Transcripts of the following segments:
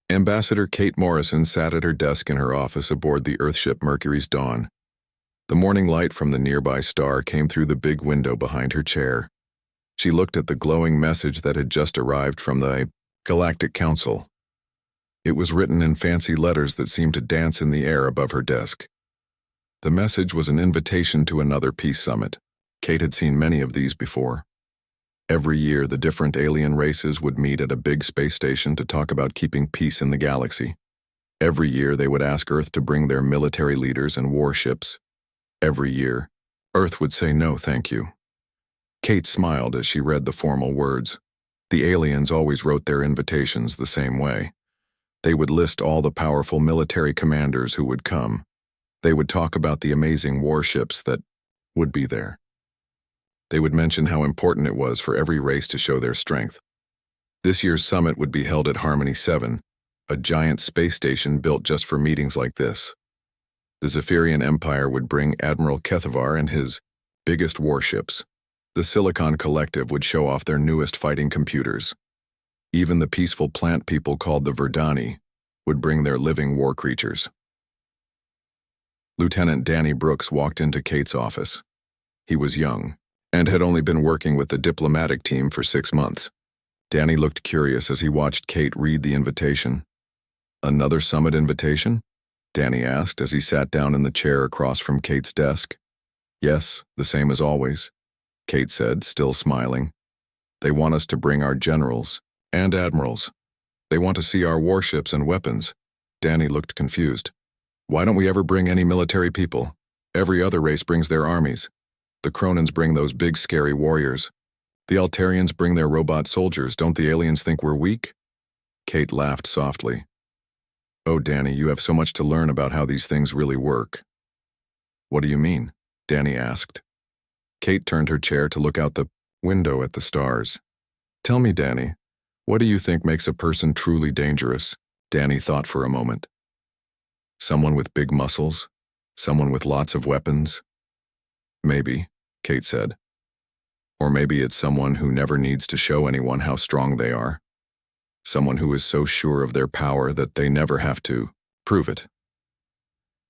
Ambassador Kate Morrison sat at her desk in her office aboard the Earthship Mercury's Dawn. The morning light from the nearby star came through the big window behind her chair. She looked at the glowing message that had just arrived from the Galactic Council. It was written in fancy letters that seemed to dance in the air above her desk. The message was an invitation to another peace summit. Kate had seen many of these before. Every year, the different alien races would meet at a big space station to talk about keeping peace in the galaxy. Every year, they would ask Earth to bring their military leaders and warships. Every year, Earth would say no, thank you. Kate smiled as she read the formal words. The aliens always wrote their invitations the same way. They would list all the powerful military commanders who would come. They would talk about the amazing warships that would be there. They would mention how important it was for every race to show their strength. This year's summit would be held at Harmony 7, a giant space station built just for meetings like this. The Zephyrian Empire would bring Admiral Kethavar and his biggest warships. The Silicon Collective would show off their newest fighting computers. Even the peaceful plant people called the Verdani would bring their living war creatures. Lieutenant Danny Brooks walked into Kate's office. He was young and had only been working with the diplomatic team for 6 months. Danny looked curious as he watched Kate read the invitation. "Another summit invitation?" Danny asked as he sat down in the chair across from Kate's desk. "Yes, the same as always," Kate said, still smiling. "They want us to bring our generals and admirals. They want to see our warships and weapons." Danny looked confused. "Why don't we ever bring any military people? Every other race brings their armies. The Cronins bring those big scary warriors. The Altarians bring their robot soldiers. Don't the aliens think we're weak?" Kate laughed softly. "Oh, Danny, you have so much to learn about how these things really work." "What do you mean?" Danny asked. Kate turned her chair to look out the window at the stars. "Tell me, Danny, what do you think makes a person truly dangerous?" Danny thought for a moment. "Someone with big muscles? Someone with lots of weapons?" "Maybe," Kate said. "Or maybe it's someone who never needs to show anyone how strong they are. Someone who is so sure of their power that they never have to prove it."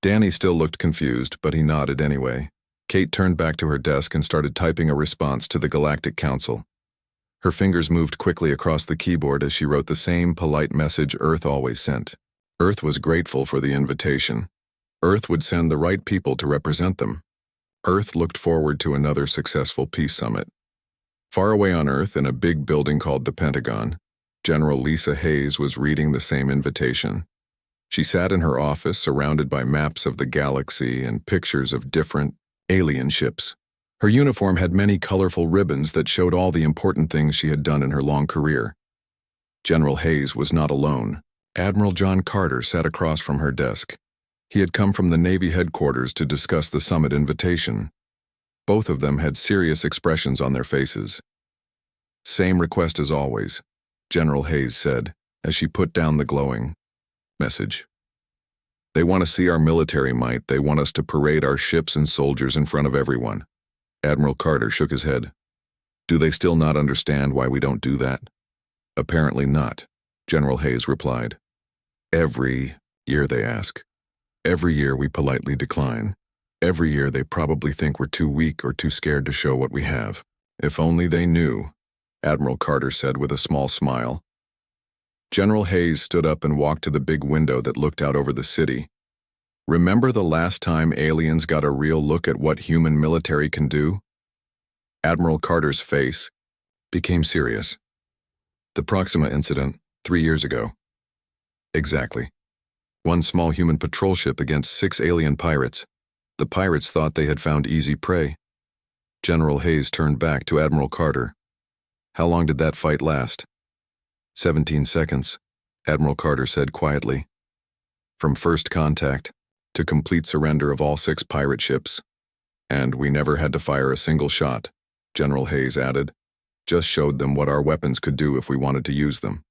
Danny still looked confused, but he nodded anyway. Kate turned back to her desk and started typing a response to the Galactic Council. Her fingers moved quickly across the keyboard as she wrote the same polite message Earth always sent. Earth was grateful for the invitation. Earth would send the right people to represent them. Earth looked forward to another successful peace summit. Far away on Earth, in a big building called the Pentagon, General Lisa Hayes was reading the same invitation. She sat in her office surrounded by maps of the galaxy and pictures of different alien ships. Her uniform had many colorful ribbons that showed all the important things she had done in her long career. General Hayes was not alone. Admiral John Carter sat across from her desk. He had come from the Navy headquarters to discuss the summit invitation. Both of them had serious expressions on their faces. "Same request as always," General Hayes said, as she put down the glowing message. "They want to see our military might. They want us to parade our ships and soldiers in front of everyone." Admiral Carter shook his head. "Do they still not understand why we don't do that?" "Apparently not," General Hayes replied. "Every year they ask. Every year we politely decline. Every year they probably think we're too weak or too scared to show what we have. If only they knew," Admiral Carter said with a small smile. General Hayes stood up and walked to the big window that looked out over the city. "Remember the last time aliens got a real look at what human military can do?" Admiral Carter's face became serious. "The Proxima incident, 3 years ago." "Exactly. One small human patrol ship against 6 alien pirates. The pirates thought they had found easy prey." General Hayes turned back to Admiral Carter. "How long did that fight last?" 17 seconds, Admiral Carter said quietly. "From first contact to complete surrender of all 6 pirate ships. And we never had to fire a single shot," General Hayes added. "Just showed them what our weapons could do if we wanted to use them."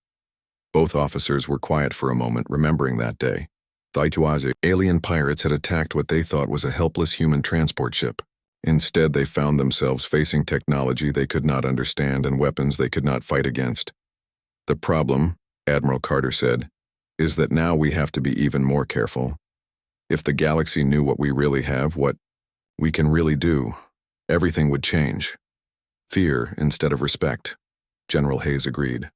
Both officers were quiet for a moment, remembering that day. The alien pirates had attacked what they thought was a helpless human transport ship. Instead, they found themselves facing technology they could not understand and weapons they could not fight against. "The problem," Admiral Carter said, is that now we have to be even more careful. If the galaxy knew what we really have, what we can really do, everything would change. Fear instead of respect, General Hayes agreed.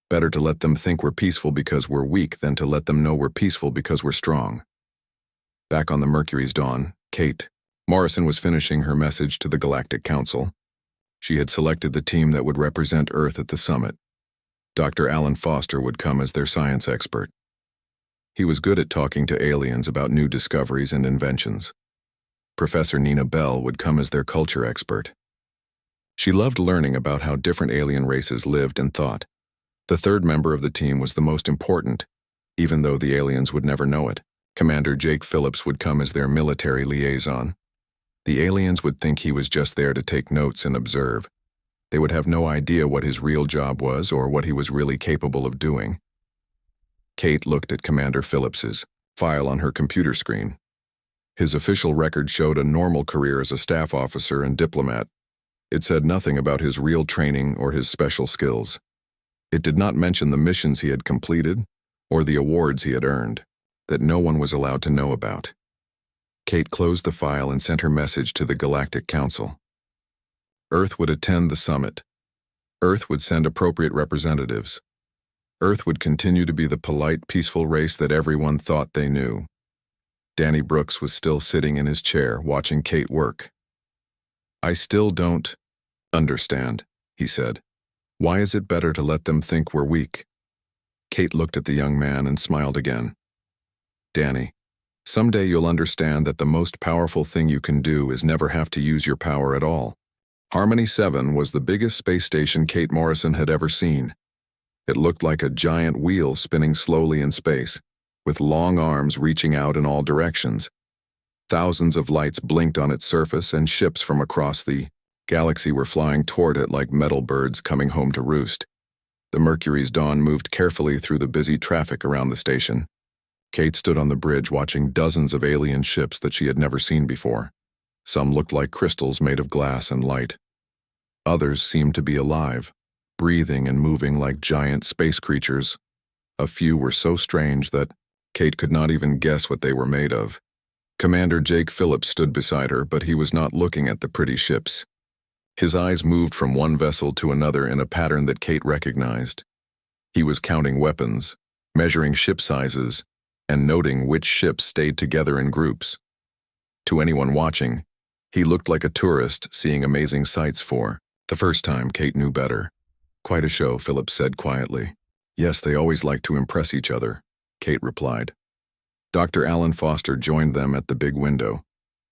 Better to let them think we're peaceful because we're weak than to let them know we're peaceful because we're strong. Back on the Mercury's dawn, Kate Morrison was finishing her message to the Galactic Council. She had selected the team that would represent Earth at the summit. Dr. Alan Foster would come as their science expert. He was good at talking to aliens about new discoveries and inventions. Professor Nina Bell would come as their culture expert. She loved learning about how different alien races lived and thought. The third member of the team was the most important, even though the aliens would never know it. Commander Jake Phillips would come as their military liaison. The aliens would think he was just there to take notes and observe. They would have no idea what his real job was or what he was really capable of doing. Kate looked at Commander Phillips's file on her computer screen. His official record showed a normal career as a staff officer and diplomat. It said nothing about his real training or his special skills. It did not mention the missions he had completed or the awards he had earned that no one was allowed to know about. Kate closed the file and sent her message to the Galactic Council. Earth would attend the summit. Earth would send appropriate representatives. Earth would continue to be the polite, peaceful race that everyone thought they knew. Danny Brooks was still sitting in his chair, watching Kate work. "I still don't understand," he said. "Why is it better to let them think we're weak?" Kate looked at the young man and smiled again. "Danny, someday you'll understand that the most powerful thing you can do is never have to use your power at all." Harmony 7 was the biggest space station Kate Morrison had ever seen. It looked like a giant wheel spinning slowly in space, with long arms reaching out in all directions. Thousands of lights blinked on its surface, and ships from across the galaxy were flying toward it like metal birds coming home to roost. The Mercury's dawn moved carefully through the busy traffic around the station. Kate stood on the bridge watching dozens of alien ships that she had never seen before. Some looked like crystals made of glass and light. Others seemed to be alive, breathing and moving like giant space creatures. A few were so strange that Kate could not even guess what they were made of. Commander Jake Phillips stood beside her, but he was not looking at the pretty ships. His eyes moved from one vessel to another in a pattern that Kate recognized. He was counting weapons, measuring ship sizes, and noting which ships stayed together in groups. To anyone watching, he looked like a tourist seeing amazing sights for the first time. Kate knew better. "Quite a show," Phillips said quietly. "Yes, they always like to impress each other," Kate replied. Dr. Alan Foster joined them at the big window.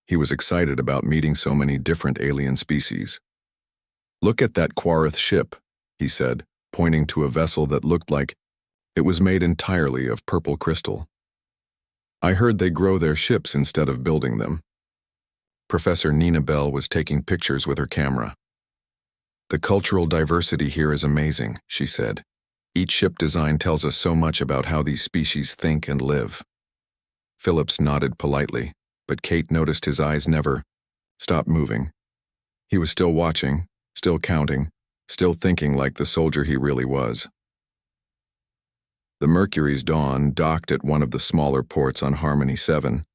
He was excited about meeting so many different alien species. "Look at that Quarith ship," he said, pointing to a vessel that looked like it was made entirely of purple crystal. "I heard they grow their ships instead of building them." Professor Nina Bell was taking pictures with her camera. "The cultural diversity here is amazing," she said. "Each ship design tells us so much about how these species think and live." Phillips nodded politely, but Kate noticed his eyes never stopped moving. He was still watching, still counting, still thinking like the soldier he really was. The Mercury's dawn docked at one of the smaller ports on Harmony 7.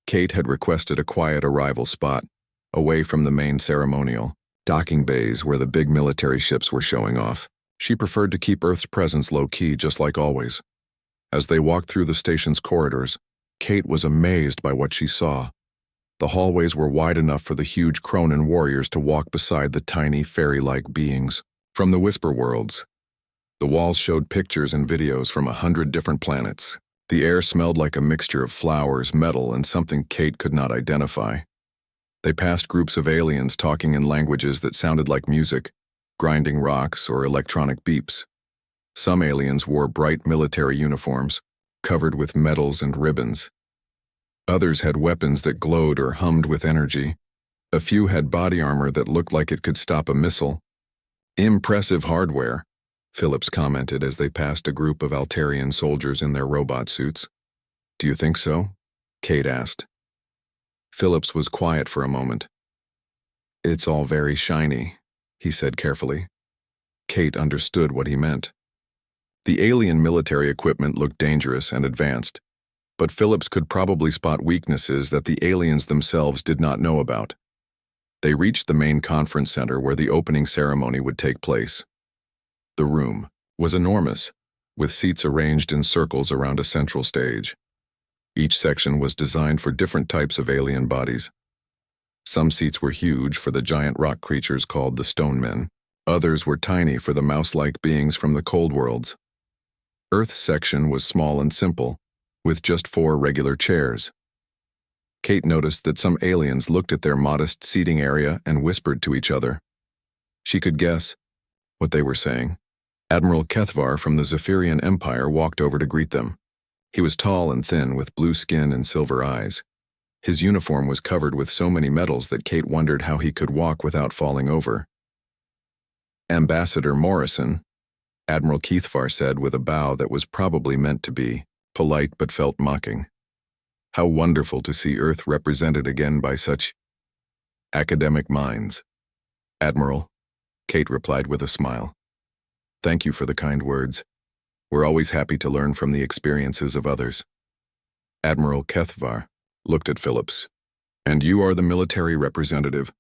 Kate had requested a quiet arrival spot, away from the main ceremonial docking bays where the big military ships were showing off. She preferred to keep Earth's presence low-key, just like always. As they walked through the station's corridors, Kate was amazed by what she saw. The hallways were wide enough for the huge Cronin warriors to walk beside the tiny, fairy-like beings from the Whisper Worlds. The walls showed pictures and videos from 100 different planets. The air smelled like a mixture of flowers, metal, and something Kate could not identify. They passed groups of aliens talking in languages that sounded like music, grinding rocks or electronic beeps. Some aliens wore bright military uniforms, covered with medals and ribbons. Others had weapons that glowed or hummed with energy. A few had body armor that looked like it could stop a missile. "Impressive hardware," Phillips commented as they passed a group of Altarian soldiers in their robot suits. "Do you think so?" Kate asked. Phillips was quiet for a moment. "It's all very shiny," he said carefully. Kate understood what he meant. The alien military equipment looked dangerous and advanced, but Phillips could probably spot weaknesses that the aliens themselves did not know about. They reached the main conference center where the opening ceremony would take place. The room was enormous, with seats arranged in circles around a central stage. Each section was designed for different types of alien bodies. Some seats were huge for the giant rock creatures called the Stone Men. Others were tiny for the mouse-like beings from the Cold Worlds. Earth's section was small and simple, with just 4 regular chairs. Kate noticed that some aliens looked at their modest seating area and whispered to each other. She could guess what they were saying. Admiral Kethvar from the Zephyrian Empire walked over to greet them. He was tall and thin with blue skin and silver eyes. His uniform was covered with so many medals that Kate wondered how he could walk without falling over. Ambassador Morrison, Admiral Kethvar said with a bow that was probably meant to be polite but felt mocking. How wonderful to see Earth represented again by such academic minds. Admiral, Kate replied with a smile. Thank you for the kind words. We're always happy to learn from the experiences of others. Admiral Kethvar looked at Phillips. And you are the military representative?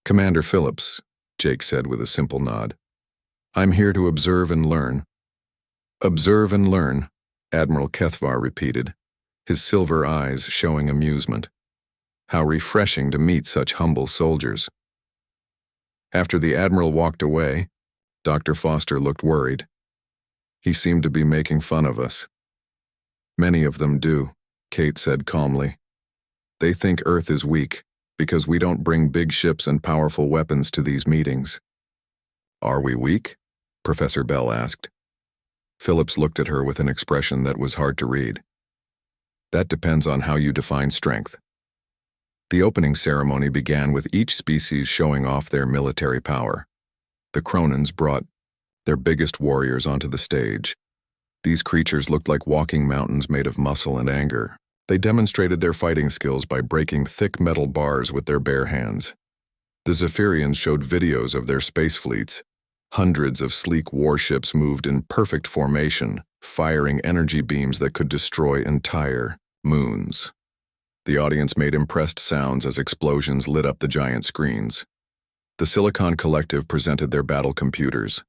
Commander Phillips, Jake said with a simple nod. I'm here to observe and learn. Observe and learn, Admiral Kethvar repeated, his silver eyes showing amusement. How refreshing to meet such humble soldiers. After the Admiral walked away, Dr. Foster looked worried. He seemed to be making fun of us. Many of them do, Kate said calmly. They think Earth is weak because we don't bring big ships and powerful weapons to these meetings. Are we weak? Professor Bell asked. Phillips looked at her with an expression that was hard to read. That depends on how you define strength. The opening ceremony began with each species showing off their military power. The Cronins brought their biggest warriors onto the stage. These creatures looked like walking mountains made of muscle and anger. They demonstrated their fighting skills by breaking thick metal bars with their bare hands. The Zephyrians showed videos of their space fleets. Hundreds of sleek warships moved in perfect formation, firing energy beams that could destroy entire moons. The audience made impressed sounds as explosions lit up the giant screens. The Silicon Collective presented their battle computers.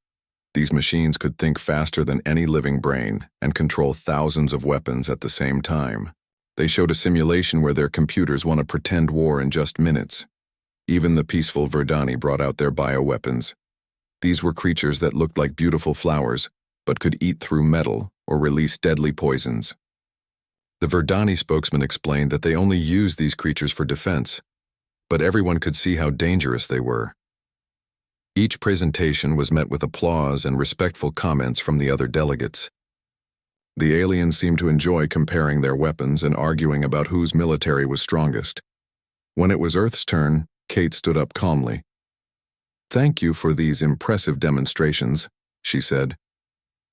These machines could think faster than any living brain and control thousands of weapons at the same time. They showed a simulation where their computers won a pretend war in just minutes. Even the peaceful Verdani brought out their bioweapons. These were creatures that looked like beautiful flowers, but could eat through metal or release deadly poisons. The Verdani spokesman explained that they only used these creatures for defense, but everyone could see how dangerous they were. Each presentation was met with applause and respectful comments from the other delegates. The aliens seemed to enjoy comparing their weapons and arguing about whose military was strongest. When it was Earth's turn, Kate stood up calmly. Thank you for these impressive demonstrations, she said.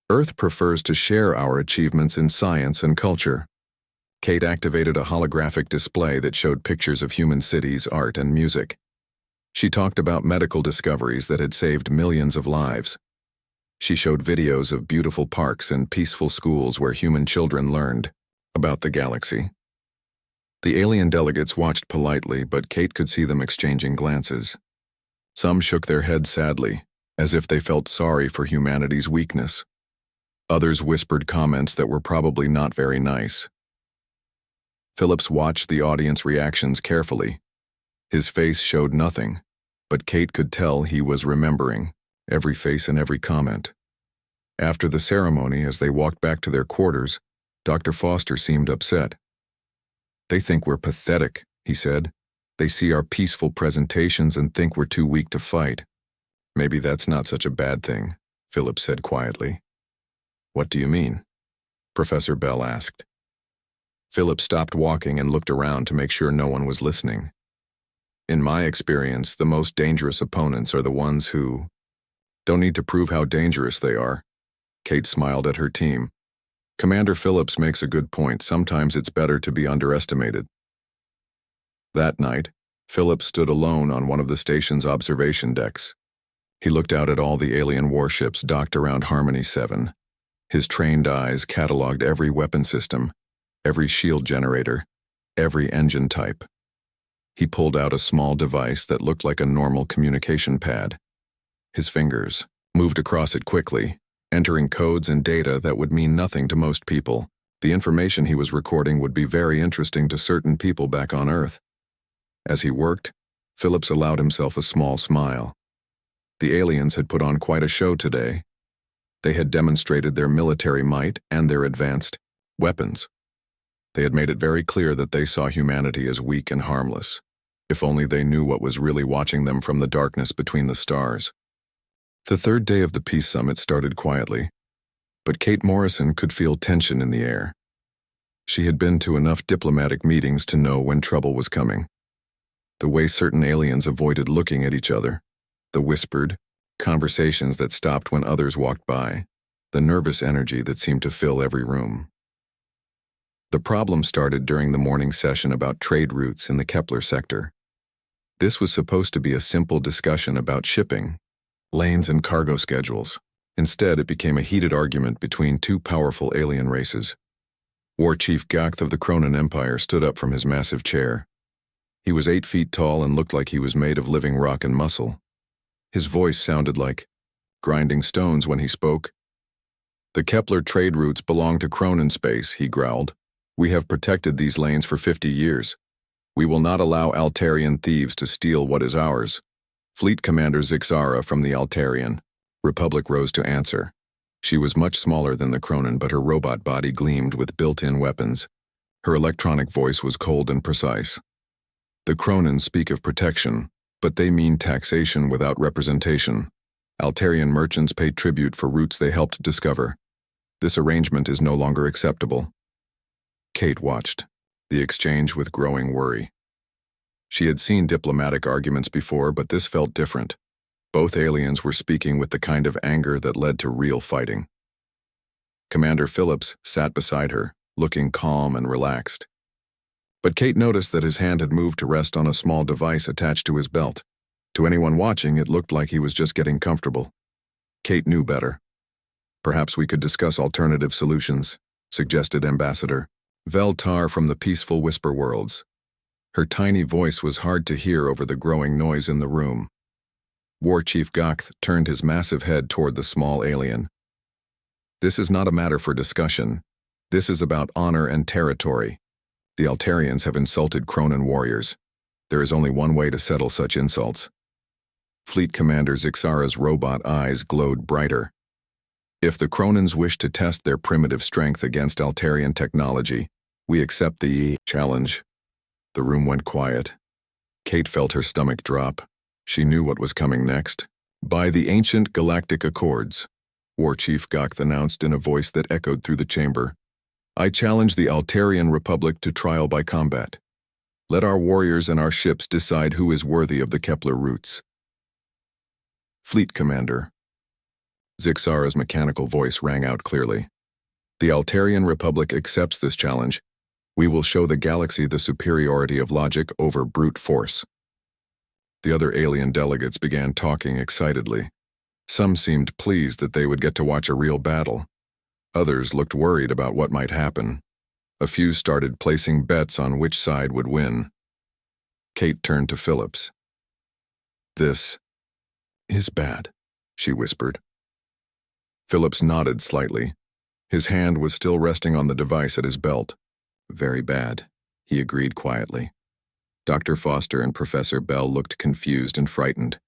Earth prefers to share our achievements in science and culture. Kate activated a holographic display that showed pictures of human cities, art, and music. She talked about medical discoveries that had saved millions of lives. She showed videos of beautiful parks and peaceful schools where human children learned about the galaxy. The alien delegates watched politely, but Kate could see them exchanging glances. Some shook their heads sadly, as if they felt sorry for humanity's weakness. Others whispered comments that were probably not very nice. Phillips watched the audience reactions carefully. His face showed nothing, but Kate could tell he was remembering every face and every comment. After the ceremony, as they walked back to their quarters, Dr. Foster seemed upset. They think we're pathetic, he said. They see our peaceful presentations and think we're too weak to fight. Maybe that's not such a bad thing, Phillips said quietly. What do you mean? Professor Bell asked. Phillips stopped walking and looked around to make sure no one was listening. In my experience, the most dangerous opponents are the ones who don't need to prove how dangerous they are. Kate smiled at her team. Commander Phillips makes a good point. Sometimes it's better to be underestimated. That night, Phillips stood alone on one of the station's observation decks. He looked out at all the alien warships docked around Harmony 7. His trained eyes cataloged every weapon system, every shield generator, every engine type. He pulled out a small device that looked like a normal communication pad. His fingers moved across it quickly, entering codes and data that would mean nothing to most people. The information he was recording would be very interesting to certain people back on Earth. As he worked, Phillips allowed himself a small smile. The aliens had put on quite a show today. They had demonstrated their military might and their advanced weapons. They had made it very clear that they saw humanity as weak and harmless. If only they knew what was really watching them from the darkness between the stars. The third day of the Peace Summit started quietly, but Kate Morrison could feel tension in the air. She had been to enough diplomatic meetings to know when trouble was coming. The way certain aliens avoided looking at each other, the whispered conversations that stopped when others walked by, the nervous energy that seemed to fill every room. The problem started during the morning session about trade routes in the Kepler sector. This was supposed to be a simple discussion about shipping, lanes and cargo schedules. Instead, it became a heated argument between two powerful alien races. War Chief Gakth of the Cronin Empire stood up from his massive chair. He was 8 feet tall and looked like he was made of living rock and muscle. His voice sounded like grinding stones when he spoke. "The Kepler trade routes belong to Cronin space," he growled. "We have protected these lanes for 50 years. We will not allow Altarian thieves to steal what is ours." Fleet Commander Zixara from the Altarian Republic rose to answer. She was much smaller than the Cronin, but her robot body gleamed with built-in weapons. Her electronic voice was cold and precise. "The Cronin speak of protection, but they mean taxation without representation. Altarian merchants pay tribute for routes they helped discover. This arrangement is no longer acceptable." Kate watched the exchange with growing worry. She had seen diplomatic arguments before, but this felt different. Both aliens were speaking with the kind of anger that led to real fighting. Commander Phillips sat beside her, looking calm and relaxed. But Kate noticed that his hand had moved to rest on a small device attached to his belt. To anyone watching, it looked like he was just getting comfortable. Kate knew better. "Perhaps we could discuss alternative solutions," suggested Ambassador Vel Tar from the peaceful Whisper Worlds. Her tiny voice was hard to hear over the growing noise in the room. War Chief Gakth turned his massive head toward the small alien. "This is not a matter for discussion. This is about honor and territory. The Altarians have insulted Cronin warriors. There is only one way to settle such insults." Fleet Commander Zixara's robot eyes glowed brighter. "If the Cronins wish to test their primitive strength against Altarian technology, we accept the challenge." The room went quiet. Kate felt her stomach drop. She knew what was coming next. "By the ancient Galactic Accords," War Chief Gakth announced in a voice that echoed through the chamber, "I challenge the Altarian Republic to trial by combat. Let our warriors and our ships decide who is worthy of the Kepler routes." "Fleet Commander." Zixara's mechanical voice rang out clearly. "The Altarian Republic accepts this challenge. We will show the galaxy the superiority of logic over brute force." The other alien delegates began talking excitedly. Some seemed pleased that they would get to watch a real battle. Others looked worried about what might happen. A few started placing bets on which side would win. Kate turned to Phillips. "This is bad," she whispered. Phillips nodded slightly. His hand was still resting on the device at his belt. "Very bad," he agreed quietly. Dr. Foster and Professor Bell looked confused and frightened.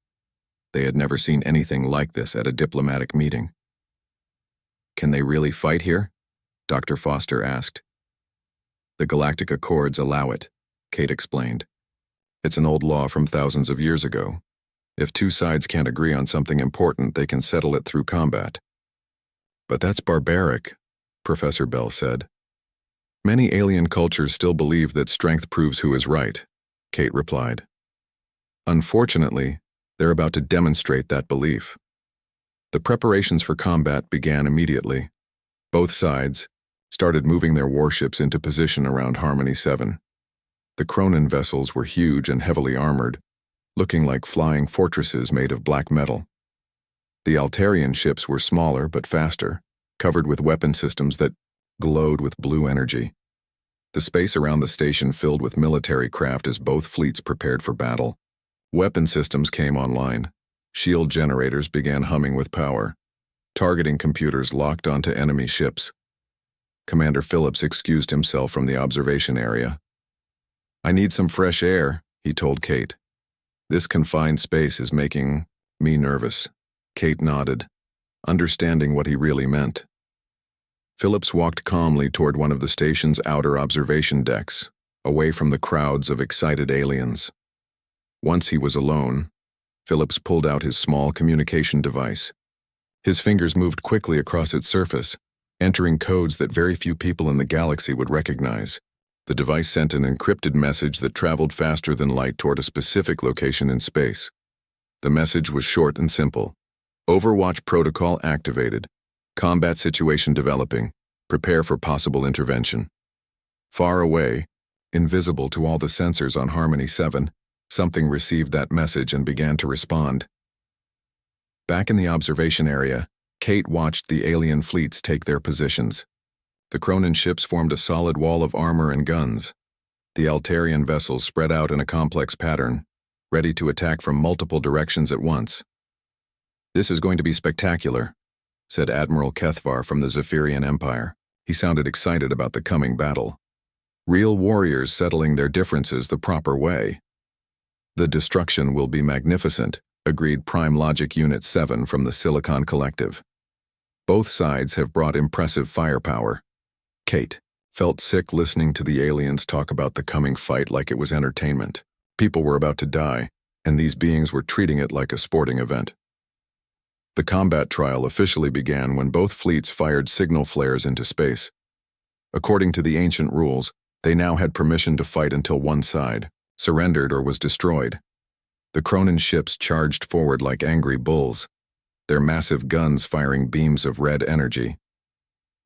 They had never seen anything like this at a diplomatic meeting. "Can they really fight here?" Dr. Foster asked. "The Galactic Accords allow it," Kate explained. "It's an old law from thousands of years ago. If two sides can't agree on something important, they can settle it through combat." "But that's barbaric," Professor Bell said. "Many alien cultures still believe that strength proves who is right," Kate replied. "Unfortunately, they're about to demonstrate that belief." The preparations for combat began immediately. Both sides started moving their warships into position around Harmony 7. The Cronin vessels were huge and heavily armored, looking like flying fortresses made of black metal. The Altarian ships were smaller but faster, covered with weapon systems that glowed with blue energy. The space around the station filled with military craft as both fleets prepared for battle. Weapon systems came online. Shield generators began humming with power. Targeting computers locked onto enemy ships. Commander Phillips excused himself from the observation area. "I need some fresh air," he told Kate. "This confined space is making me nervous." Kate nodded, understanding what he really meant. Phillips walked calmly toward one of the station's outer observation decks, away from the crowds of excited aliens. Once he was alone, Phillips pulled out his small communication device. His fingers moved quickly across its surface, entering codes that very few people in the galaxy would recognize. The device sent an encrypted message that traveled faster than light toward a specific location in space. The message was short and simple. "Overwatch protocol activated. Combat situation developing. Prepare for possible intervention." Far away, invisible to all the sensors on Harmony 7, something received that message and began to respond. Back in the observation area, Kate watched the alien fleets take their positions. The Cronin ships formed a solid wall of armor and guns. The Altarian vessels spread out in a complex pattern, ready to attack from multiple directions at once. "This is going to be spectacular," said Admiral Kethvar from the Zephyrian Empire. He sounded excited about the coming battle. "Real warriors settling their differences the proper way." "The destruction will be magnificent," agreed Prime Logic Unit 7 from the Silicon Collective. "Both sides have brought impressive firepower." Kate felt sick listening to the aliens talk about the coming fight like it was entertainment. People were about to die, and these beings were treating it like a sporting event. The combat trial officially began when both fleets fired signal flares into space. According to the ancient rules, they now had permission to fight until one side surrendered or was destroyed. The Cronin ships charged forward like angry bulls, their massive guns firing beams of red energy.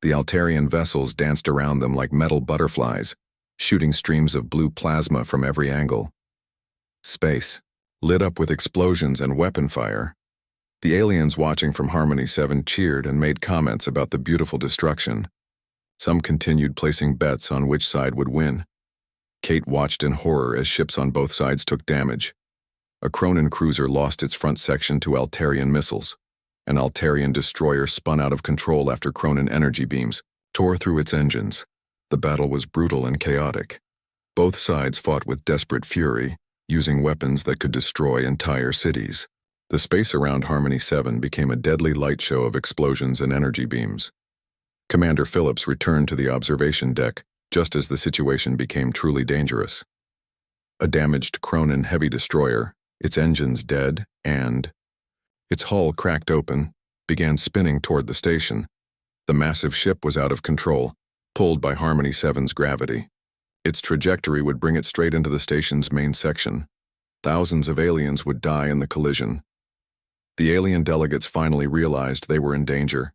The Altarian vessels danced around them like metal butterflies, shooting streams of blue plasma from every angle. Space lit up with explosions and weapon fire. The aliens watching from Harmony 7 cheered and made comments about the beautiful destruction. Some continued placing bets on which side would win. Kate watched in horror as ships on both sides took damage. A Cronin cruiser lost its front section to Altarian missiles. An Altarian destroyer spun out of control after Cronin energy beams tore through its engines. The battle was brutal and chaotic. Both sides fought with desperate fury, using weapons that could destroy entire cities. The space around Harmony 7 became a deadly light show of explosions and energy beams. Commander Phillips returned to the observation deck just as the situation became truly dangerous. A damaged Cronin heavy destroyer, its engines dead, and its hull cracked open, began spinning toward the station. The massive ship was out of control, pulled by Harmony 7's gravity. Its trajectory would bring it straight into the station's main section. Thousands of aliens would die in the collision. The alien delegates finally realized they were in danger.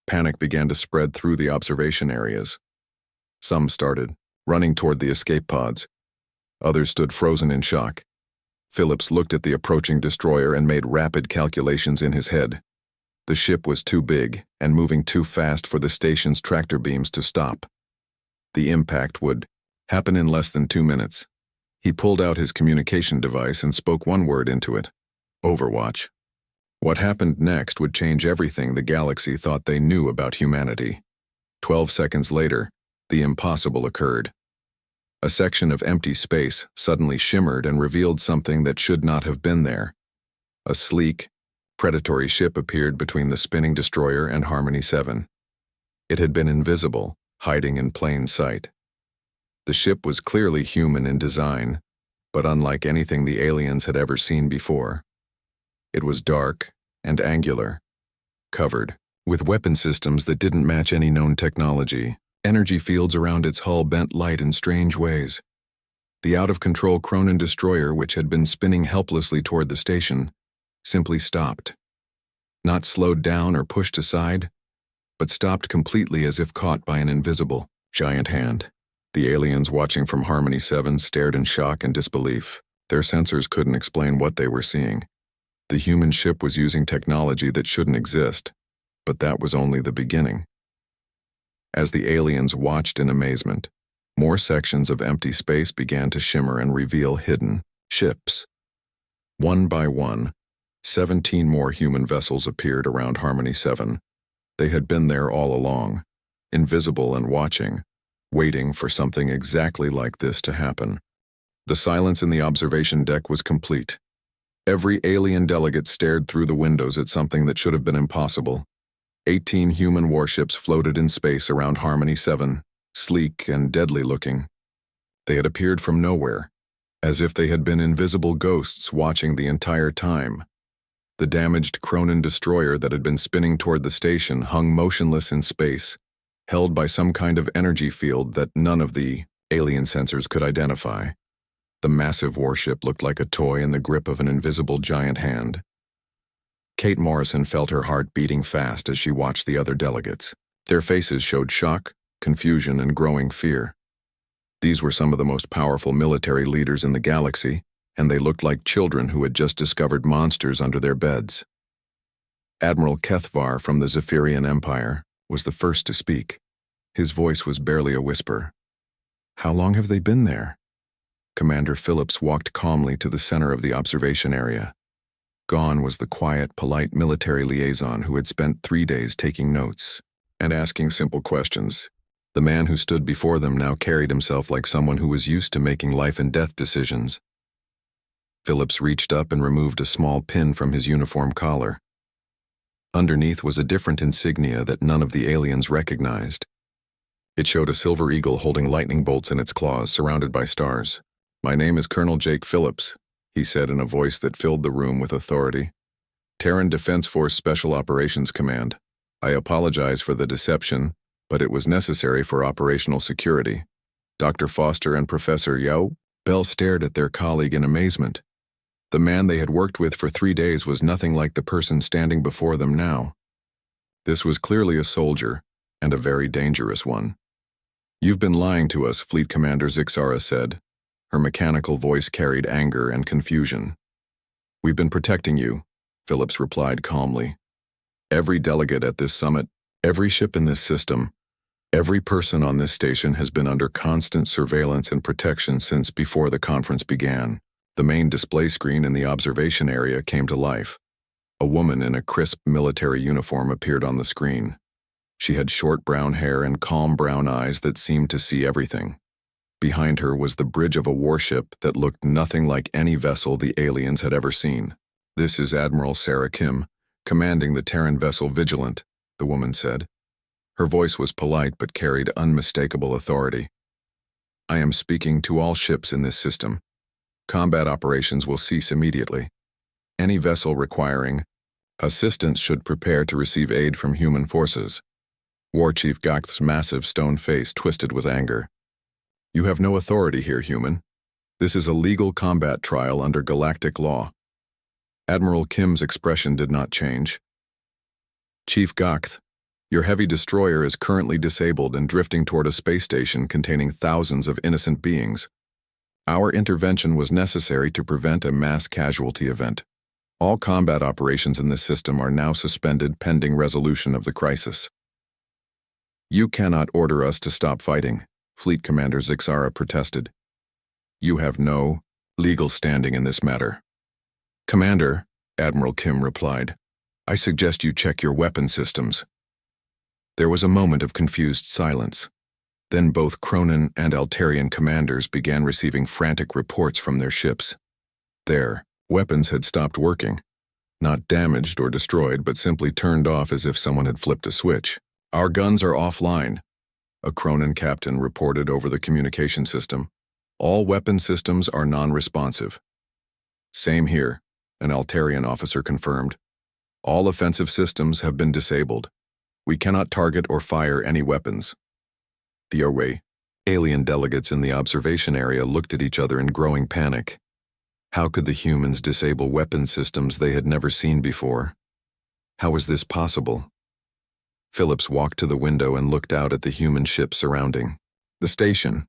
Panic began to spread through the observation areas. Some started running toward the escape pods. Others stood frozen in shock. Phillips looked at the approaching destroyer and made rapid calculations in his head. The ship was too big and moving too fast for the station's tractor beams to stop. The impact would happen in less than 2 minutes. He pulled out his communication device and spoke one word into it: Overwatch. What happened next would change everything the galaxy thought they knew about humanity. 12 seconds later, the impossible occurred. A section of empty space suddenly shimmered and revealed something that should not have been there. A sleek, predatory ship appeared between the spinning destroyer and Harmony 7. It had been invisible, hiding in plain sight. The ship was clearly human in design, but unlike anything the aliens had ever seen before. It was dark and angular, covered with weapon systems that didn't match any known technology. Energy fields around its hull bent light in strange ways. The out-of-control Cronin destroyer, which had been spinning helplessly toward the station, simply stopped. Not slowed down or pushed aside, but stopped completely as if caught by an invisible, giant hand. The aliens watching from Harmony 7 stared in shock and disbelief. Their sensors couldn't explain what they were seeing. The human ship was using technology that shouldn't exist. But that was only the beginning. As the aliens watched in amazement, more sections of empty space began to shimmer and reveal hidden ships. One by one, 17 more human vessels appeared around Harmony 7. They had been there all along, invisible and watching, waiting for something exactly like this to happen. The silence in the observation deck was complete. Every alien delegate stared through the windows at something that should have been impossible. 18 human warships floated in space around Harmony 7, sleek and deadly-looking. They had appeared from nowhere, as if they had been invisible ghosts watching the entire time. The damaged Cronin destroyer that had been spinning toward the station hung motionless in space, held by some kind of energy field that none of the alien sensors could identify. The massive warship looked like a toy in the grip of an invisible giant hand. Kate Morrison felt her heart beating fast as she watched the other delegates. Their faces showed shock, confusion, and growing fear. These were some of the most powerful military leaders in the galaxy, and they looked like children who had just discovered monsters under their beds. Admiral Kethvar from the Zephyrian Empire was the first to speak. His voice was barely a whisper. "How long have they been there?" Commander Phillips walked calmly to the center of the observation area. Gone was the quiet, polite military liaison who had spent 3 days taking notes and asking simple questions. The man who stood before them now carried himself like someone who was used to making life-and-death decisions. Phillips reached up and removed a small pin from his uniform collar. Underneath was a different insignia that none of the aliens recognized. It showed a silver eagle holding lightning bolts in its claws, surrounded by stars. "My name is Colonel Jake Phillips," he said in a voice that filled the room with authority. "Terran Defense Force Special Operations Command. I apologize for the deception, but it was necessary for operational security." Dr. Foster and Professor Yao Bell stared at their colleague in amazement. The man they had worked with for 3 days was nothing like the person standing before them now. This was clearly a soldier, and a very dangerous one. "You've been lying to us," Fleet Commander Zixara said. Her mechanical voice carried anger and confusion. "We've been protecting you," Phillips replied calmly. "Every delegate at this summit, every ship in this system, every person on this station has been under constant surveillance and protection since before the conference began." The main display screen in the observation area came to life. A woman in a crisp military uniform appeared on the screen. She had short brown hair and calm brown eyes that seemed to see everything. Behind her was the bridge of a warship that looked nothing like any vessel the aliens had ever seen. "This is Admiral Sarah Kim, commanding the Terran vessel Vigilant," the woman said. Her voice was polite but carried unmistakable authority. "I am speaking to all ships in this system. Combat operations will cease immediately. Any vessel requiring assistance should prepare to receive aid from human forces." War Chief Gakh's massive stone face twisted with anger. "You have no authority here, human. This is a legal combat trial under galactic law." Admiral Kim's expression did not change. "Chief Gakth, your heavy destroyer is currently disabled and drifting toward a space station containing thousands of innocent beings. Our intervention was necessary to prevent a mass casualty event. All combat operations in this system are now suspended pending resolution of the crisis." "You cannot order us to stop fighting," Fleet Commander Zixara protested. "You have no legal standing in this matter." "Commander," Admiral Kim replied, "I suggest you check your weapon systems." There was a moment of confused silence. Then both Cronin and Altarian commanders began receiving frantic reports from their ships. Their weapons had stopped working. Not damaged or destroyed, but simply turned off as if someone had flipped a switch. "Our guns are offline," a Cronin captain reported over the communication system. "All weapon systems are non-responsive." "Same here," an Altarian officer confirmed. "All offensive systems have been disabled. We cannot target or fire any weapons." The alien delegates in the observation area looked at each other in growing panic. How could the humans disable weapon systems they had never seen before? How was this possible? Phillips walked to the window and looked out at the human ship surrounding the station.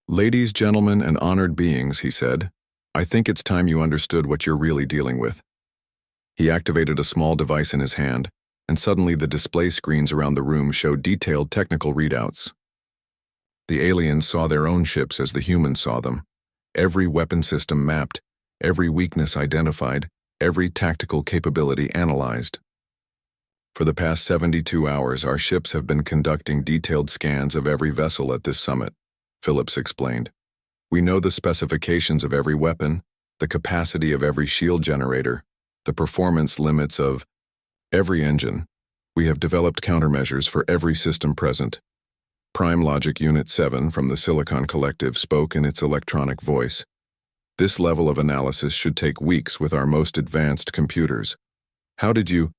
"Ladies, gentlemen, and honored beings," he said, "I think it's time you understood what you're really dealing with." He activated a small device in his hand, and suddenly the display screens around the room showed detailed technical readouts. The aliens saw their own ships as the humans saw them. Every weapon system mapped, every weakness identified, every tactical capability analyzed. For the past 72 hours, our ships have been conducting detailed scans of every vessel at this summit, Phillips explained. We know the specifications of every weapon, the capacity of every shield generator, the performance limits of every engine. We have developed countermeasures for every system present. Prime Logic Unit 7 from the Silicon Collective spoke in its electronic voice. This level of analysis should take weeks with our most advanced computers. How did you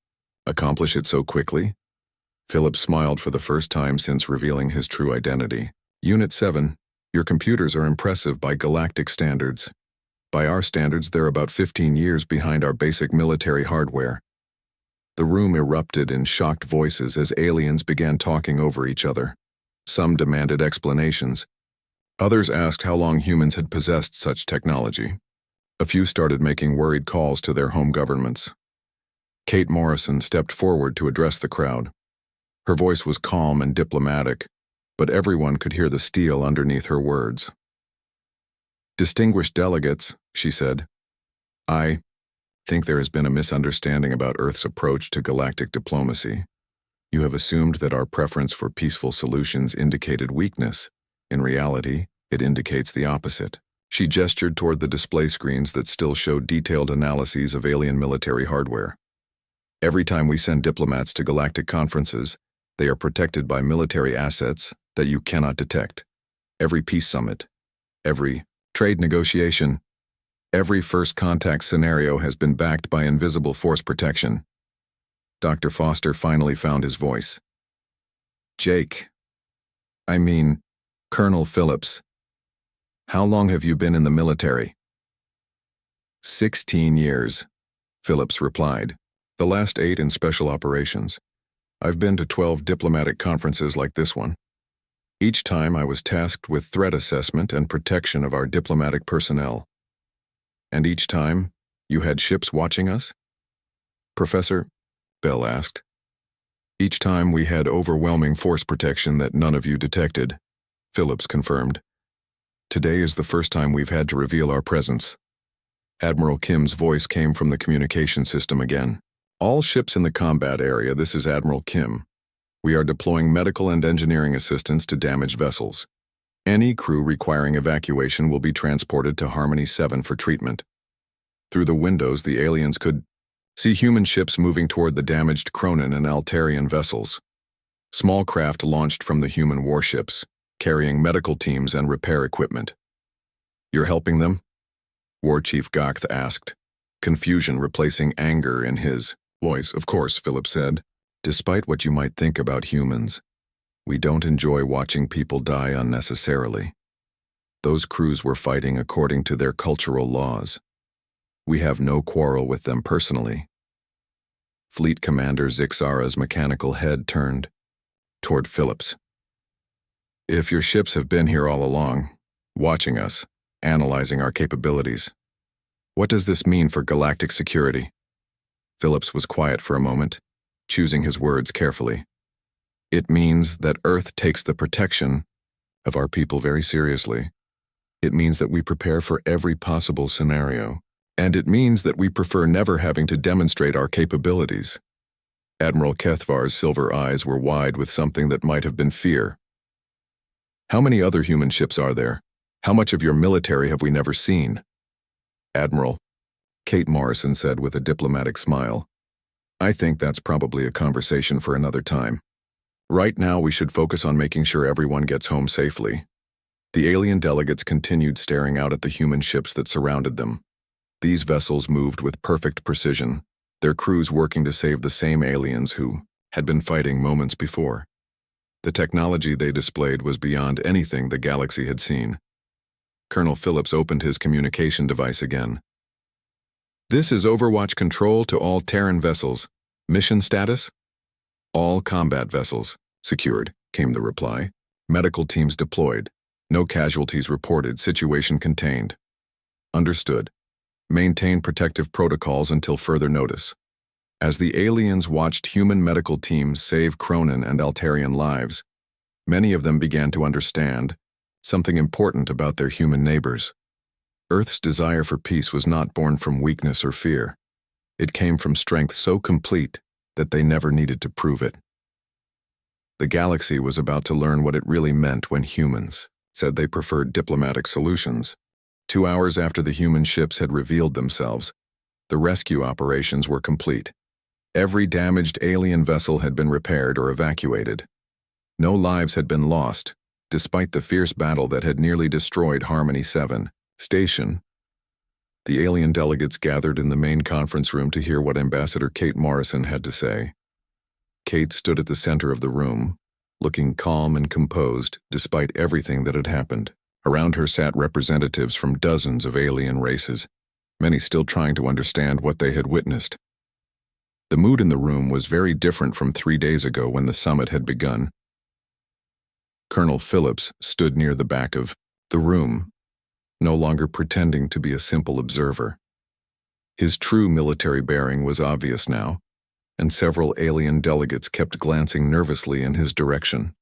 accomplish it so quickly? Philip smiled for the first time since revealing his true identity. Unit 7, your computers are impressive by galactic standards. By our standards, they're about 15 years behind our basic military hardware. The room erupted in shocked voices as aliens began talking over each other. Some demanded explanations. Others asked how long humans had possessed such technology. A few started making worried calls to their home governments. Kate Morrison stepped forward to address the crowd. Her voice was calm and diplomatic, but everyone could hear the steel underneath her words. Distinguished delegates, she said, I think there has been a misunderstanding about Earth's approach to galactic diplomacy. You have assumed that our preference for peaceful solutions indicated weakness. In reality, it indicates the opposite. She gestured toward the display screens that still showed detailed analyses of alien military hardware. Every time we send diplomats to galactic conferences, they are protected by military assets that you cannot detect. Every peace summit, every trade negotiation, every first contact scenario has been backed by invisible force protection. Dr. Foster finally found his voice. Colonel Phillips, how long have you been in the military? 16 years, Phillips replied. The last 8 in special operations. I've been to 12 diplomatic conferences like this one. Each time I was tasked with threat assessment and protection of our diplomatic personnel. And each time, you had ships watching us? Professor, Bell asked. Each time we had overwhelming force protection that none of you detected, Phillips confirmed. Today is the first time we've had to reveal our presence. Admiral Kim's voice came from the communication system again. All ships in the combat area, this is Admiral Kim. We are deploying medical and engineering assistance to damaged vessels. Any crew requiring evacuation will be transported to Harmony 7 for treatment. Through the windows, the aliens could see human ships moving toward the damaged Cronin and Altarian vessels. Small craft launched from the human warships, carrying medical teams and repair equipment. You're helping them? War Chief Goth asked, confusion replacing anger in his voice. Of course, Philip said. Despite what you might think about humans, we don't enjoy watching people die unnecessarily. Those crews were fighting according to their cultural laws. We have no quarrel with them personally. Fleet Commander Zixara's mechanical head turned toward Phillips. If your ships have been here all along, watching us, analyzing our capabilities, what does this mean for galactic security? Phillips was quiet for a moment, choosing his words carefully. It means that Earth takes the protection of our people very seriously. It means that we prepare for every possible scenario, and it means that we prefer never having to demonstrate our capabilities. Admiral Kethvar's silver eyes were wide with something that might have been fear. How many other human ships are there? How much of your military have we never seen? Admiral, Kate Morrison said with a diplomatic smile. I think that's probably a conversation for another time. Right now we should focus on making sure everyone gets home safely. The alien delegates continued staring out at the human ships that surrounded them. These vessels moved with perfect precision, their crews working to save the same aliens who had been fighting moments before. The technology they displayed was beyond anything the galaxy had seen. Colonel Phillips opened his communication device again. This is Overwatch Control to all Terran vessels. Mission status? All combat vessels. Secured, came the reply. Medical teams deployed. No casualties reported. Situation contained. Understood. Maintain protective protocols until further notice. As the aliens watched human medical teams save Cronin and Altarian lives, many of them began to understand something important about their human neighbors. Earth's desire for peace was not born from weakness or fear. It came from strength so complete that they never needed to prove it. The galaxy was about to learn what it really meant when humans said they preferred diplomatic solutions. 2 hours after the human ships had revealed themselves, the rescue operations were complete. Every damaged alien vessel had been repaired or evacuated. No lives had been lost, despite the fierce battle that had nearly destroyed Harmony 7 Station. The alien delegates gathered in the main conference room to hear what Ambassador Kate Morrison had to say. Kate stood at the center of the room, looking calm and composed despite everything that had happened. Around her sat representatives from dozens of alien races, many still trying to understand what they had witnessed. The mood in the room was very different from 3 days ago when the summit had begun. Colonel Phillips stood near the back of the room, no longer pretending to be a simple observer. His true military bearing was obvious now, and several alien delegates kept glancing nervously in his direction.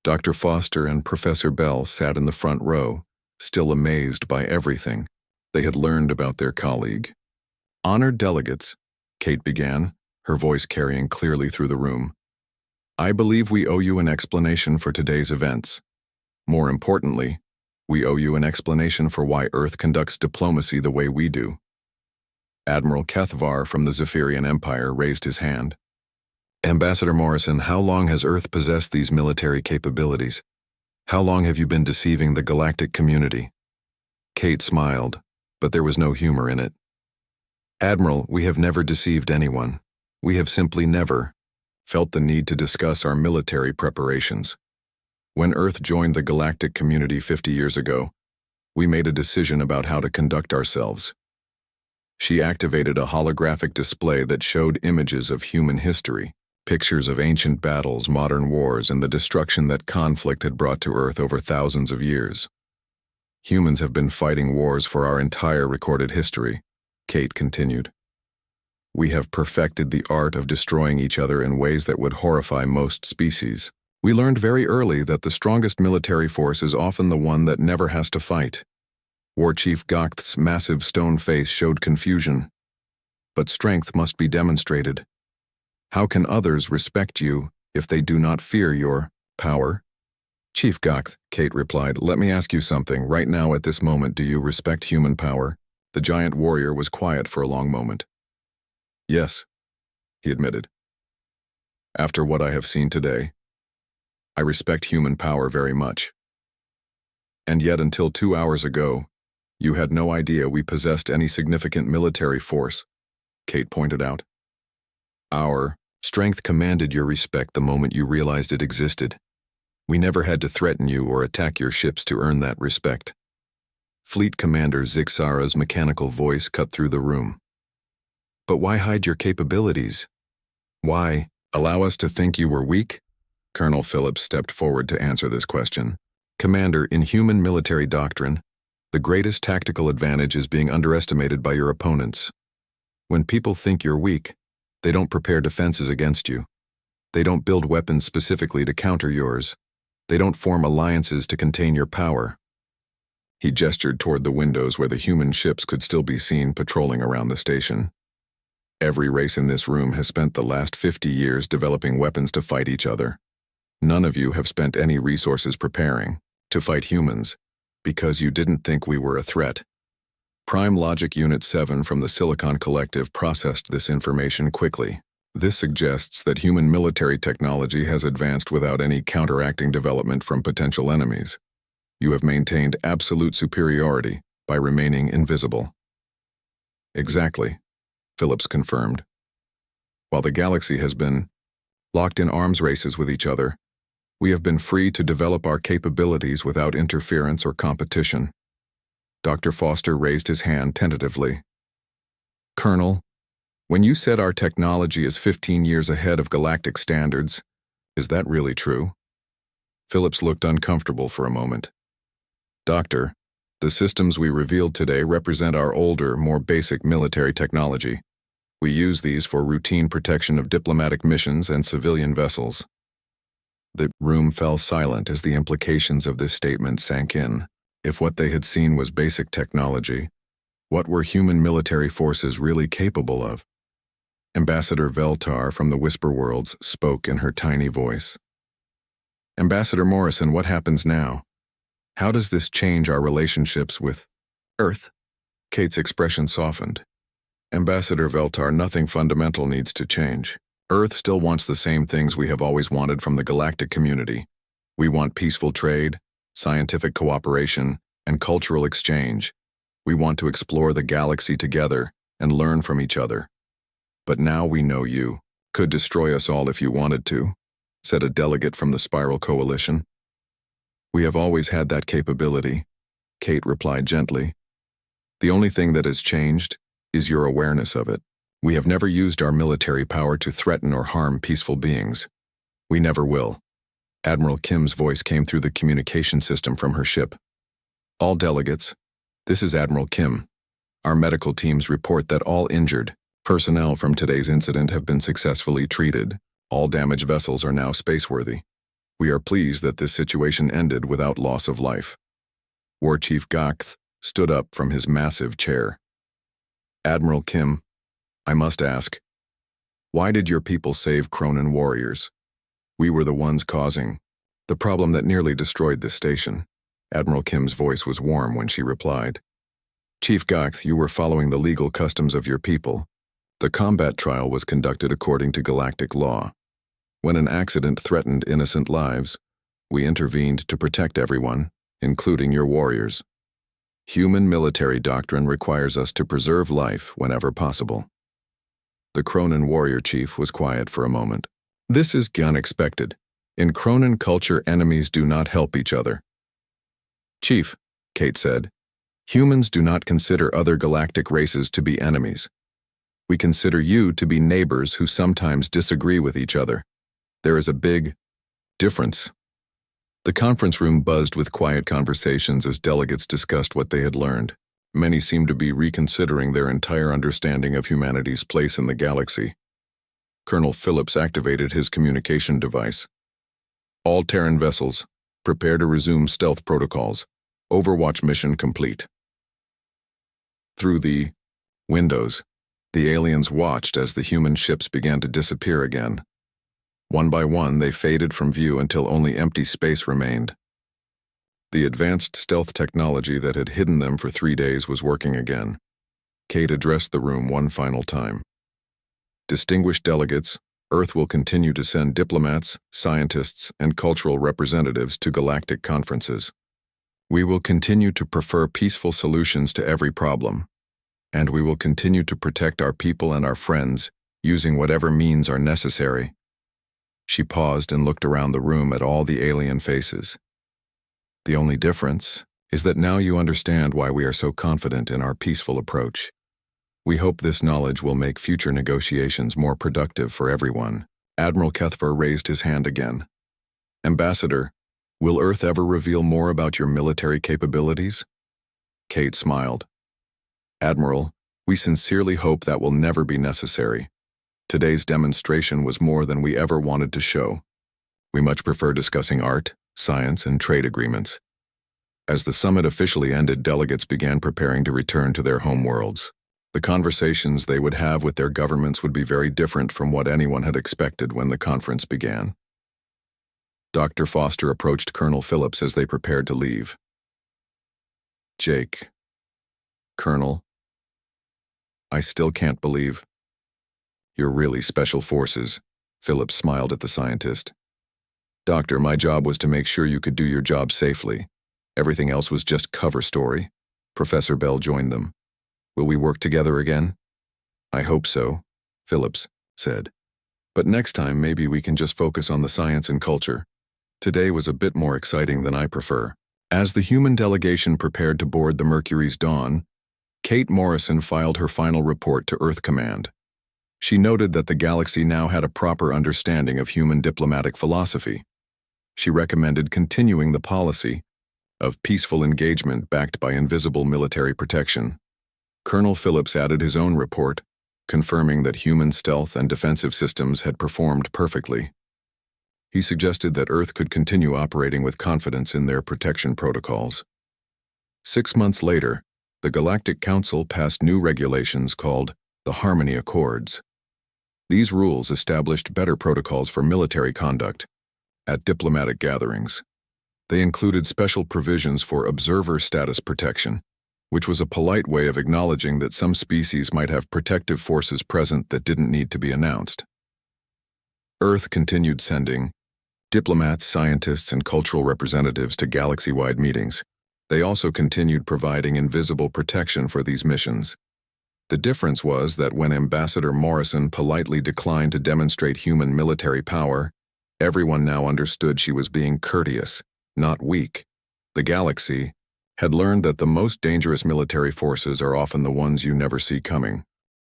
Dr. Foster and Professor Bell sat in the front row, still amazed by everything they had learned about their colleague. "Honored delegates," Kate began, her voice carrying clearly through the room. "I believe we owe you an explanation for today's events. More importantly, we owe you an explanation for why Earth conducts diplomacy the way we do." Admiral Kethvar from the Zephyrian Empire raised his hand. "Ambassador Morrison, how long has Earth possessed these military capabilities? How long have you been deceiving the galactic community?" Kate smiled, but there was no humor in it. "Admiral, we have never deceived anyone. We have simply never felt the need to discuss our military preparations. When Earth joined the galactic community 50 years ago, we made a decision about how to conduct ourselves." She activated a holographic display that showed images of human history, pictures of ancient battles, modern wars, and the destruction that conflict had brought to Earth over thousands of years. "Humans have been fighting wars for our entire recorded history," Kate continued. "We have perfected the art of destroying each other in ways that would horrify most species. We learned very early that the strongest military force is often the one that never has to fight." War Chief Gokth's massive stone face showed confusion. "But strength must be demonstrated. How can others respect you if they do not fear your power?" "Chief Gokth," Kate replied, "let me ask you something. Right now at this moment, do you respect human power?" The giant warrior was quiet for a long moment. "Yes," he admitted. "After what I have seen today, I respect human power very much. And yet until 2 hours ago, you had no idea we possessed any significant military force," Kate pointed out. "Our strength commanded your respect the moment you realized it existed. We never had to threaten you or attack your ships to earn that respect." Fleet Commander Zixara's mechanical voice cut through the room. "But why hide your capabilities? Why allow us to think you were weak?" Colonel Phillips stepped forward to answer this question. "Commander, in human military doctrine, the greatest tactical advantage is being underestimated by your opponents. When people think you're weak, they don't prepare defenses against you. They don't build weapons specifically to counter yours. They don't form alliances to contain your power." He gestured toward the windows where the human ships could still be seen patrolling around the station. "Every race in this room has spent the last 50 years developing weapons to fight each other. None of you have spent any resources preparing to fight humans because you didn't think we were a threat." Prime Logic Unit 7 from the Silicon Collective processed this information quickly. "This suggests that human military technology has advanced without any counteracting development from potential enemies. You have maintained absolute superiority by remaining invisible." "Exactly," Phillips confirmed. "While the galaxy has been locked in arms races with each other, we have been free to develop our capabilities without interference or competition." Dr. Foster raised his hand tentatively. "Colonel, when you said our technology is 15 years ahead of galactic standards, is that really true?" Phillips looked uncomfortable for a moment. "Doctor, the systems we revealed today represent our older, more basic military technology. We use these for routine protection of diplomatic missions and civilian vessels." The room fell silent as the implications of this statement sank in. If what they had seen was basic technology, what were human military forces really capable of? Ambassador Veltar from the Whisper Worlds spoke in her tiny voice. "Ambassador Morrison, what happens now? How does this change our relationships with Earth?" Kate's expression softened. "Ambassador Veltar, nothing fundamental needs to change. Earth still wants the same things we have always wanted from the galactic community. We want peaceful trade, scientific cooperation, and cultural exchange. We want to explore the galaxy together and learn from each other. But now we know you could destroy us all if you wanted to," said a delegate from the Spiral Coalition. "We have always had that capability," Kate replied gently. "The only thing that has changed is your awareness of it. We have never used our military power to threaten or harm peaceful beings. We never will." Admiral Kim's voice came through the communication system from her ship. "All delegates, this is Admiral Kim. Our medical teams report that all injured personnel from today's incident have been successfully treated. All damaged vessels are now spaceworthy. We are pleased that this situation ended without loss of life." War Chief Gacht stood up from his massive chair. "Admiral Kim, I must ask, why did your people save Cronin warriors? We were the ones causing the problem that nearly destroyed this station." Admiral Kim's voice was warm when she replied. "Chief Gacht, you were following the legal customs of your people. The combat trial was conducted according to galactic law. When an accident threatened innocent lives, we intervened to protect everyone, including your warriors. Human military doctrine requires us to preserve life whenever possible." The Cronin warrior chief was quiet for a moment. "This is unexpected. In Cronin culture, enemies do not help each other." "Chief," Kate said, "humans do not consider other galactic races to be enemies. We consider you to be neighbors who sometimes disagree with each other. There is a big difference." The conference room buzzed with quiet conversations as delegates discussed what they had learned. Many seemed to be reconsidering their entire understanding of humanity's place in the galaxy. Colonel Phillips activated his communication device. "All Terran vessels, prepare to resume stealth protocols. Overwatch mission complete." Through the windows, the aliens watched as the human ships began to disappear again. One by one, they faded from view until only empty space remained. The advanced stealth technology that had hidden them for 3 days was working again. Kate addressed the room one final time. "Distinguished delegates, Earth will continue to send diplomats, scientists, and cultural representatives to galactic conferences. We will continue to prefer peaceful solutions to every problem, and we will continue to protect our people and our friends, using whatever means are necessary." She paused and looked around the room at all the alien faces. "The only difference is that now you understand why we are so confident in our peaceful approach. We hope this knowledge will make future negotiations more productive for everyone." Admiral Kethver raised his hand again. "Ambassador, will Earth ever reveal more about your military capabilities?" Kate smiled. "Admiral, we sincerely hope that will never be necessary. Today's demonstration was more than we ever wanted to show. We much prefer discussing art, science, and trade agreements." As the summit officially ended, delegates began preparing to return to their homeworlds. The conversations they would have with their governments would be very different from what anyone had expected when the conference began. Dr. Foster approached Colonel Phillips as they prepared to leave. "Jake, Colonel, I still can't believe you're really special forces." Phillips smiled at the scientist. "Doctor, my job was to make sure you could do your job safely. Everything else was just cover story." Professor Bell joined them. "Will we work together again?" "I hope so," Phillips said. "But next time maybe we can just focus on the science and culture. Today was a bit more exciting than I prefer." As the human delegation prepared to board the Mercury's Dawn, Kate Morrison filed her final report to Earth Command. She noted that the galaxy now had a proper understanding of human diplomatic philosophy. She recommended continuing the policy of peaceful engagement backed by invisible military protection. Colonel Phillips added his own report, confirming that human stealth and defensive systems had performed perfectly. He suggested that Earth could continue operating with confidence in their protection protocols. 6 months later, the Galactic Council passed new regulations called the Harmony Accords. These rules established better protocols for military conduct at diplomatic gatherings. They included special provisions for observer status protection, which was a polite way of acknowledging that some species might have protective forces present that didn't need to be announced. Earth continued sending diplomats, scientists, and cultural representatives to galaxy-wide meetings. They also continued providing invisible protection for these missions. The difference was that when Ambassador Morrison politely declined to demonstrate human military power, everyone now understood she was being courteous, not weak. The galaxy had learned that the most dangerous military forces are often the ones you never see coming.